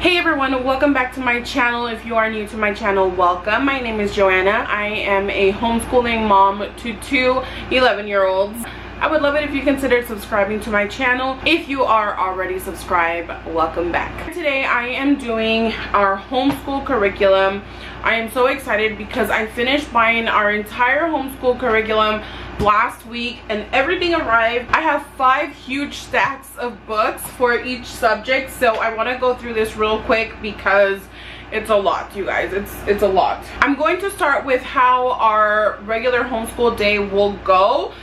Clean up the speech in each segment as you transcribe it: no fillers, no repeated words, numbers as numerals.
Hey everyone, welcome back to my channel. If you are new to my channel, welcome. My name is Joanna. I am a homeschooling mom to two 11-year-olds. I would love it if you considered subscribing to my channel. If you are already subscribed, welcome back. Today I am doing our homeschool curriculum. I am so excited because I finished buying our entire homeschool curriculum last week and everything arrived. I have 5 huge stacks of books for each subject, so I want to go through this real quick because it's a lot, you guys. It's a lot. I'm going to start with how our regular homeschool day will go.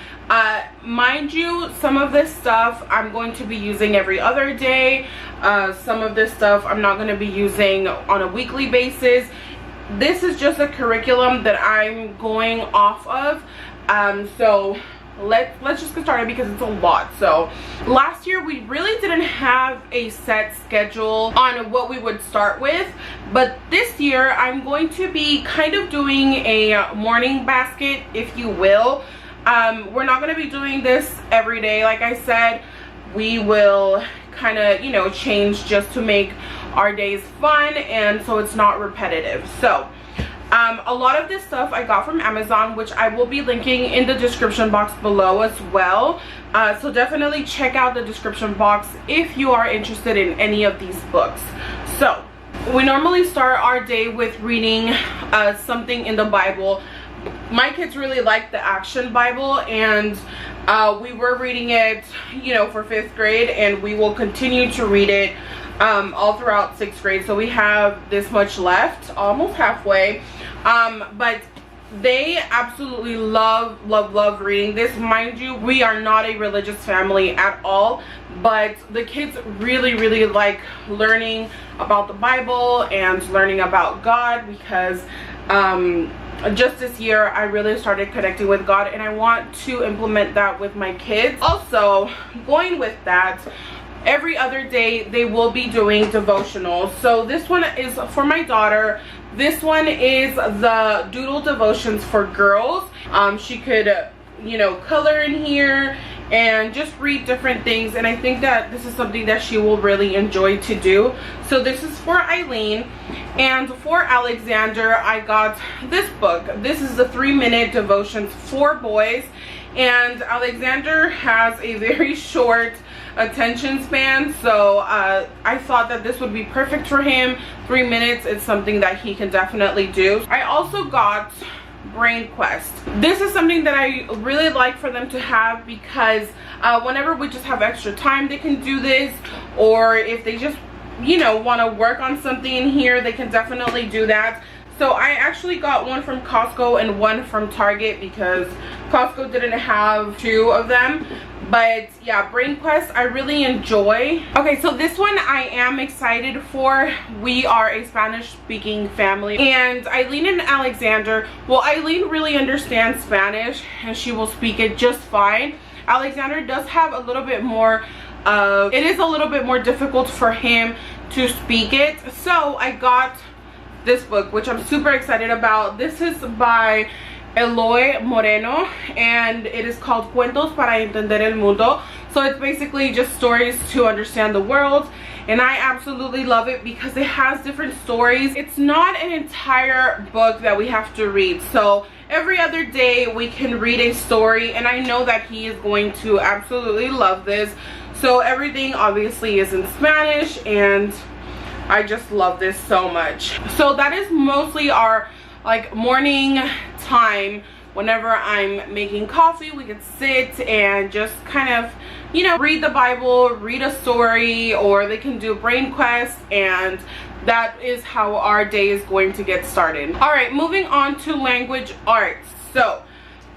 Mind you, some of this stuff I'm going to be using every other day. Some of this stuff I'm not going to be using on a weekly basis. This is just a curriculum that I'm going off of. So let's just get started because it's a lot. So last year we really didn't have a set schedule on what we would start with, but this year I'm going to be kind of doing a morning basket, if you will. We're not going to be doing this every day. Like I said, we will kind of, you know, change just to make our days fun and so it's not repetitive. So a lot of this stuff I got from Amazon, which I will be linking in the description box below as well. So definitely check out the description box if you are interested in any of these books. So we normally start our day with reading something in the Bible. My kids really like the Action Bible, and we were reading it, you know, for 5th grade, and we will continue to read it all throughout 6th grade. So we have this much left, almost halfway. But they absolutely love reading this. Mind you, we are not a religious family at all, but the kids really like learning about the Bible and learning about God because just this year I really started connecting with God, and I want to implement that with my kids. Also, going with that, every other day they will be doing devotionals. So this one is for my daughter. This one is the Doodle Devotions for girls. She could, you know, color in here and just read different things, and I think that this is something that she will really enjoy to do. So this is for Eileen, and for Alexander I got this book. This is the 3-minute devotions for boys, and Alexander has a very short attention span, so I thought that this would be perfect for him. 3 minutes is something that he can definitely do. I also got Brain Quest. This is something that I really like for them to have because whenever we just have extra time, they can do this, or if they just, you know, want to work on something in here, they can definitely do that. So I actually got one from Costco and one from Target because Costco didn't have 2 of them. But yeah, Brain Quest I really enjoy. Okay, so this one I am excited for. We are a Spanish speaking family, and Eileen and Alexander, well, Eileen really understands Spanish and she will speak it just fine. Alexander does have a little bit more it is a little bit more difficult for him to speak it. So I got this book, which I'm super excited about. This is by Eloy Moreno, and it is called Cuentos para Entender el Mundo. So it's basically just stories to understand the world, and I absolutely love it because it has different stories. It's not an entire book that we have to read, so every other day we can read a story, and I know that he is going to absolutely love this. So everything obviously is in Spanish, and I just love this so much. So that is mostly our like morning time. Whenever I'm making coffee, we could sit and just kind of, you know, read the Bible, read a story, or they can do Brain Quest, and that is how our day is going to get started. All right, moving on to language arts. So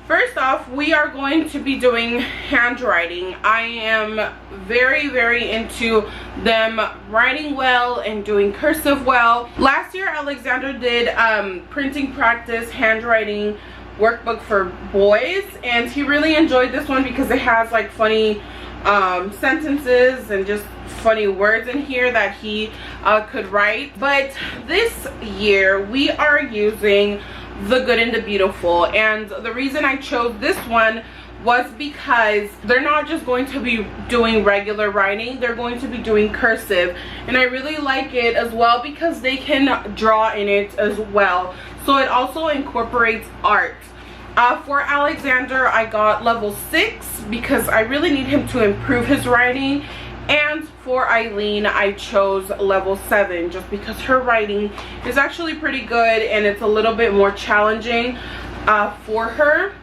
first off, we are going to be doing handwriting. I am very into them writing well and doing cursive well. Last year Alexander did printing practice handwriting workbook for boys, and he really enjoyed this one because it has like funny sentences and just funny words in here that he could write. But this year we are using The Good and the Beautiful, and the reason I chose this one was because they're not just going to be doing regular writing, they're going to be doing cursive, and I really like it as well because they can draw in it as well. So it also incorporates art. For Alexander, I got level 6 because I really need him to improve his writing, and for Eileen I chose level 7 just because her writing is actually pretty good and it's a little bit more challenging for her.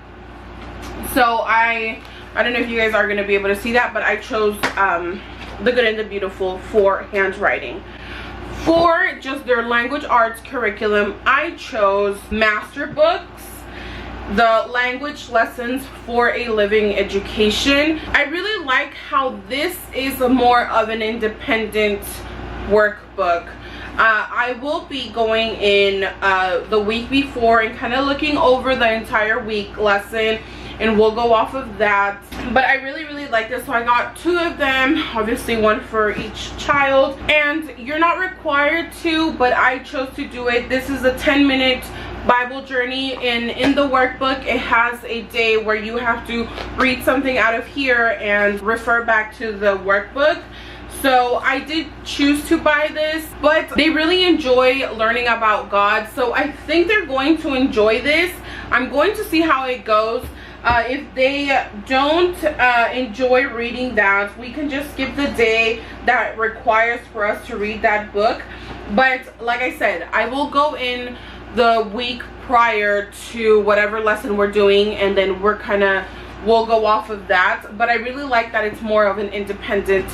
So I don't know if you guys are going to be able to see that, but I chose The Good and the Beautiful for handwriting. For just their language arts curriculum, I chose Master Books, the language lessons for a living education. I really like how this is more of an independent workbook. I will be going in the week before and kind of looking over the entire week lesson, and we'll go off of that. But I really like this, so I got 2 of them, obviously one for each child, and you're not required to, but I chose to do it. This is a 10-minute Bible journey, and in the workbook it has a day where you have to read something out of here and refer back to the workbook. So I did choose to buy this, but they really enjoy learning about God, so I think they're going to enjoy this. I'm going to see how it goes. If they don't enjoy reading that, we can just skip the day that requires for us to read that book. But like I said, I will go in the week prior to whatever lesson we're doing, and then we'll go off of that. But I really like that it's more of an independent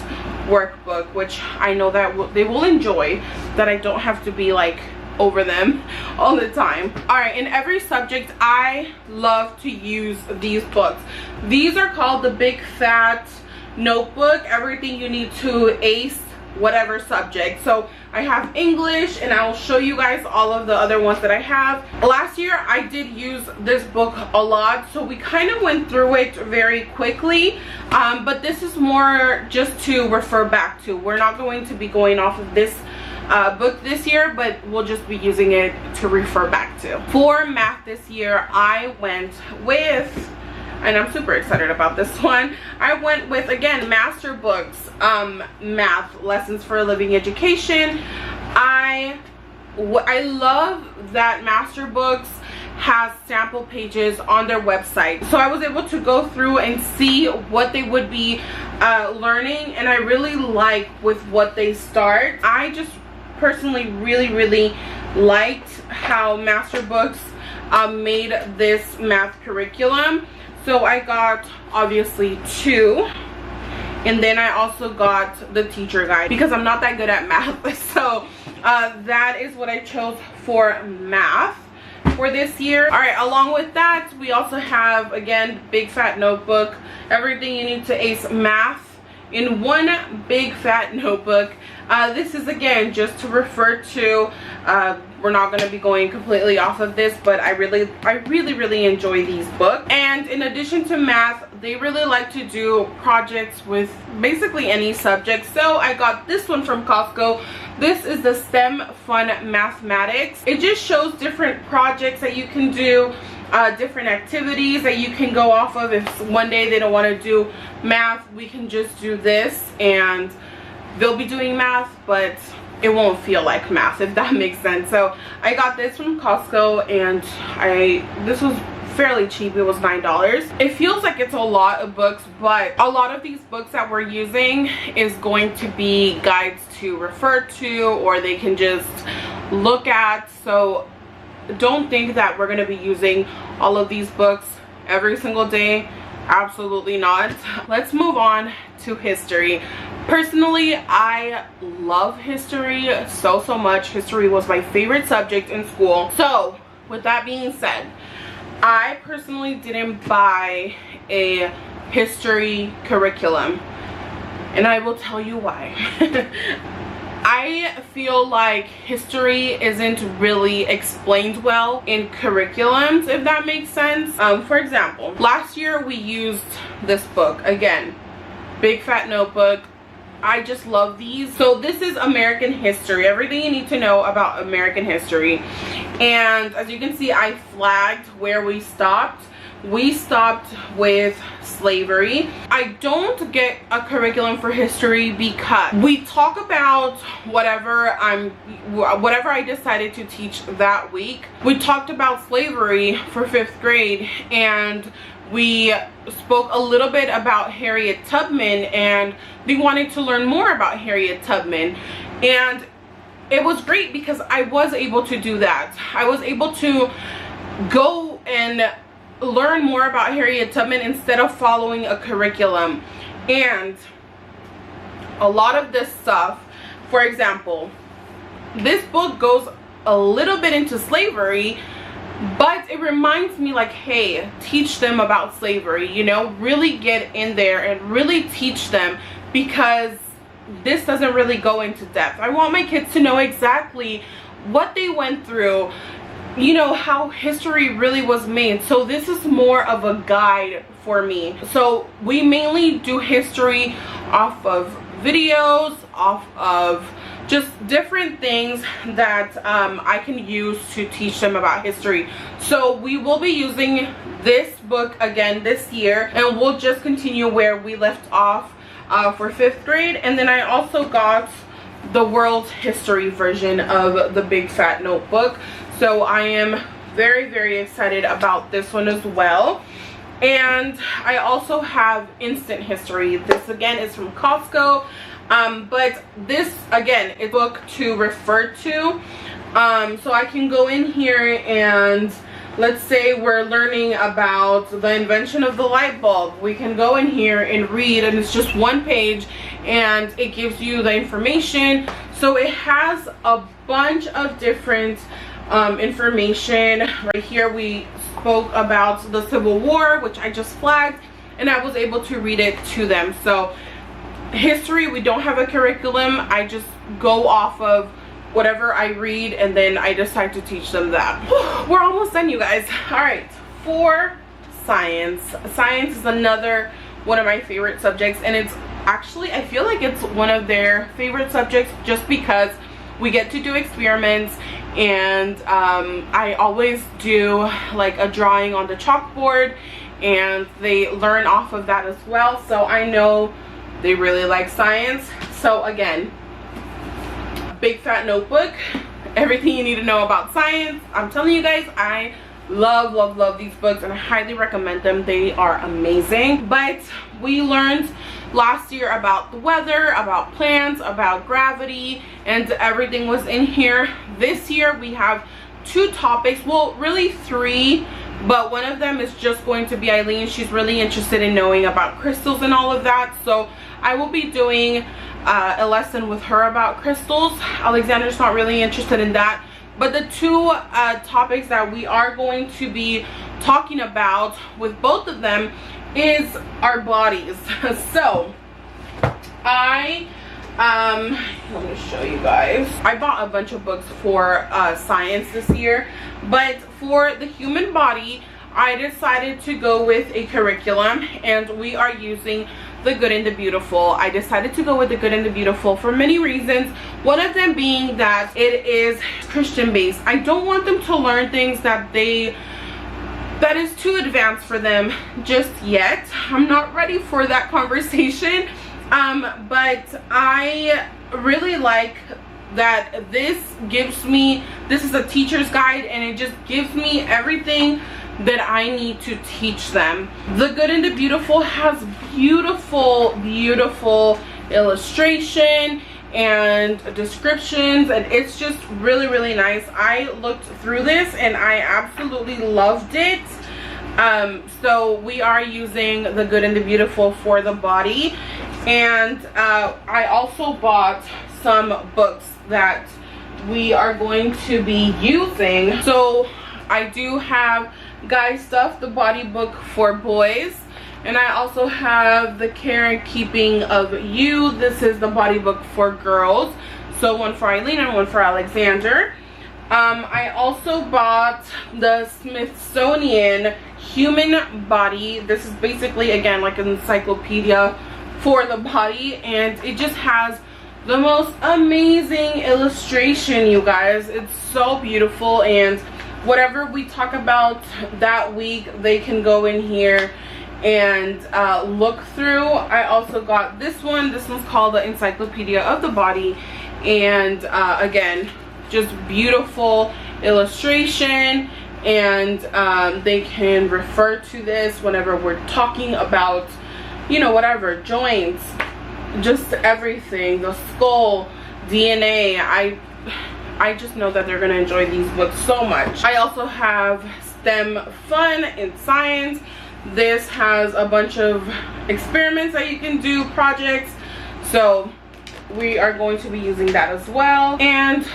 workbook, which I know that they will enjoy, that I don't have to be like over them all the time. All right, in every subject I love to use these books. These are called the Big Fat Notebook, everything you need to ace whatever subject. So I have English, and I will show you guys all of the other ones that I have. Last year I did use this book a lot, so we kind of went through it very quickly, but this is more just to refer back to. We're not going to be going off of this book this year, but we'll just be using it to refer back to. For math this year, I went with, and I'm super excited about this one, I went with, again, Master Books, math lessons for a living education. I love that Master Books has sample pages on their website, so I was able to go through and see what they would be learning, and I really like with what they start. I just personally really liked how Master Books made this math curriculum. So I got obviously 2, and then I also got the teacher guide because I'm not that good at math. So that is what I chose for math for this year. All right, along with that, we also have, again, Big Fat Notebook, everything you need to ace math in one big fat notebook. This is, again, just to refer to. We're not going to be going completely off of this, but I really enjoy these books. And in addition to math, they really like to do projects with basically any subject. So I got this one from Costco. This is the STEM Fun Mathematics. It just shows different projects that you can do, different activities that you can go off of. If one day they don't want to do math, we can just do this, and they'll be doing math, but it won't feel like math, if that makes sense. So I got this from Costco, and this was fairly cheap. It was $9. It feels like it's a lot of books, but a lot of these books that we're using is going to be guides to refer to, or they can just look at. So don't think that we're going to be using all of these books every single day. Absolutely not. Let's move on to history. Personally, I love history so much. History was my favorite subject in school. So with that being said, I personally didn't buy a history curriculum, and I will tell you why. I feel like history isn't really explained well in curriculums, if that makes sense. For example, last year we used this book, again, Big Fat Notebook. I just love these. So this is American history, everything you need to know about American history. And as you can see, I flagged where we stopped. we stopped with slavery. I don't get a curriculum for history because we talk about whatever I decided to teach that week. We talked about slavery for 5th grade, and we spoke a little bit about Harriet Tubman, and they wanted to learn more about Harriet Tubman. And it was great because I was able to do that. I was able to go and learn more about Harriet Tubman instead of following a curriculum. And a lot of this stuff, for example, this book goes a little bit into slavery, but it reminds me like, hey, teach them about slavery, you know, really get in there and really teach them, because this doesn't really go into depth. I want my kids to know exactly what they went through, you know, how history really was made. So this is more of a guide for me. So we mainly do history off of videos, off of just different things that I can use to teach them about history. So we will be using this book again this year, and we'll just continue where we left off for 5th grade. And then I also got the world history version of the Big Fat Notebook. So I am very, very excited about this one as well. And I also have instant history. This again is from Costco. But this again is a book to refer to. So I can go in here and let's say we're learning about the invention of the light bulb. We can go in here and read, and it's just one page and it gives you the information. So it has a bunch of different information. Right here we spoke about the Civil War, which I just flagged, and I was able to read it to them. So history, we don't have a curriculum. I just go off of whatever I read, and then I decide to teach them that. We're almost done, you guys. All right, for science. Science is another one of my favorite subjects, and it's actually, I feel like it's one of their favorite subjects just because we get to do experiments, and I always do like a drawing on the chalkboard, and they learn off of that as well. So I know they really like science. So again, Big Fat Notebook, everything you need to know about science. I'm telling you guys, I love these books, and I highly recommend them. They are amazing. But we learned last year about the weather, about plants, about gravity, and everything was in here. This year we have 2 topics, well really 3, but one of them is just going to be Eileen. She's really interested in knowing about crystals and all of that, so I will be doing a lesson with her about crystals. Alexander's not really interested in that, but the 2 topics that we are going to be talking about with both of them is our bodies. So let me show you guys. I bought a bunch of books for science this year, but for the human body I decided to go with a curriculum, and we are using The Good and the Beautiful. I decided to go with The Good and the Beautiful for many reasons, one of them being that it is Christian based. I don't want them to learn things that is too advanced for them just yet. I'm not ready for that conversation, but I really like that this is a teacher's guide, and it just gives me everything that I need to teach them. The Good and the Beautiful has beautiful illustration and descriptions, and it's just really nice. I looked through this and I absolutely loved it. So we are using The Good and the Beautiful for the body, and I also bought some books that we are going to be using. So I do have Guy Stuff, the body book for boys, and I also have The Care and Keeping of You. This is the body book for girls, so one for Eileen and one for Alexander. I also bought the Smithsonian Human Body. This is basically again like an encyclopedia for the body, and it just has the most amazing illustration, you guys. It's so beautiful, and whatever we talk about that week, they can go in here and look through. I also got this one. This one's called the Encyclopedia of the Body, and again, just beautiful illustration, and they can refer to this whenever we're talking about, you know, whatever, joints, just everything, the skull, DNA. I just know that they're going to enjoy these books so much. I also have STEM Fun in Science. This has a bunch of experiments that you can do, projects, so we are going to be using that as well. And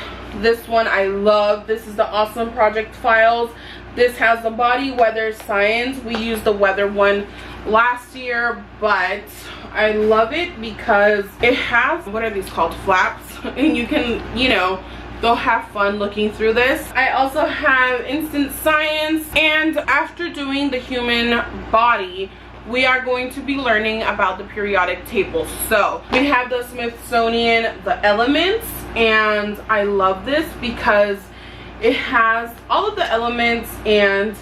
this one I love. This is the Awesome Project Files. This has the body, weather, science. We used the weather one last year, but I love it because it has, what are these called, flaps, and you can, you know, go have fun looking through this. I also have Instant Science, and after doing the human body, we are going to be learning about the periodic table. So we have the Smithsonian, the elements, and I love this because it has all of the elements and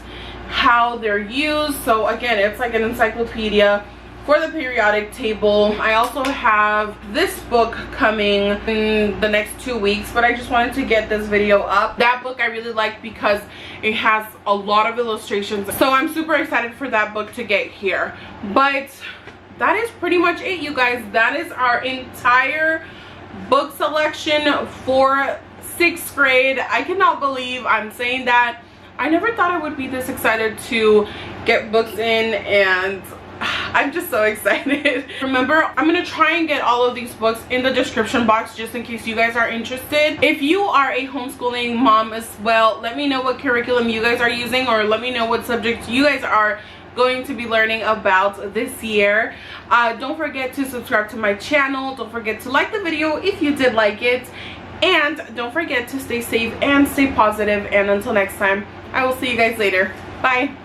how they're used. So again, it's like an encyclopedia for the periodic table. I also have this book coming in the next 2 weeks, but I just wanted to get this video up. That book I really like because it has a lot of illustrations, so I'm super excited for that book to get here. But that is pretty much it, you guys. That is our entire book selection for 6th grade. I cannot believe I'm saying that. I never thought I would be this excited to get books in, and I'm just so excited. Remember, I'm gonna try and get all of these books in the description box just in case you guys are interested. If you are a homeschooling mom as well, let me know what curriculum you guys are using, or let me know what subjects you guys are going to be learning about this year. Don't forget to subscribe to my channel. Don't forget to like the video if you did like it, and don't forget to stay safe and stay positive. And until next time, I will see you guys later. Bye.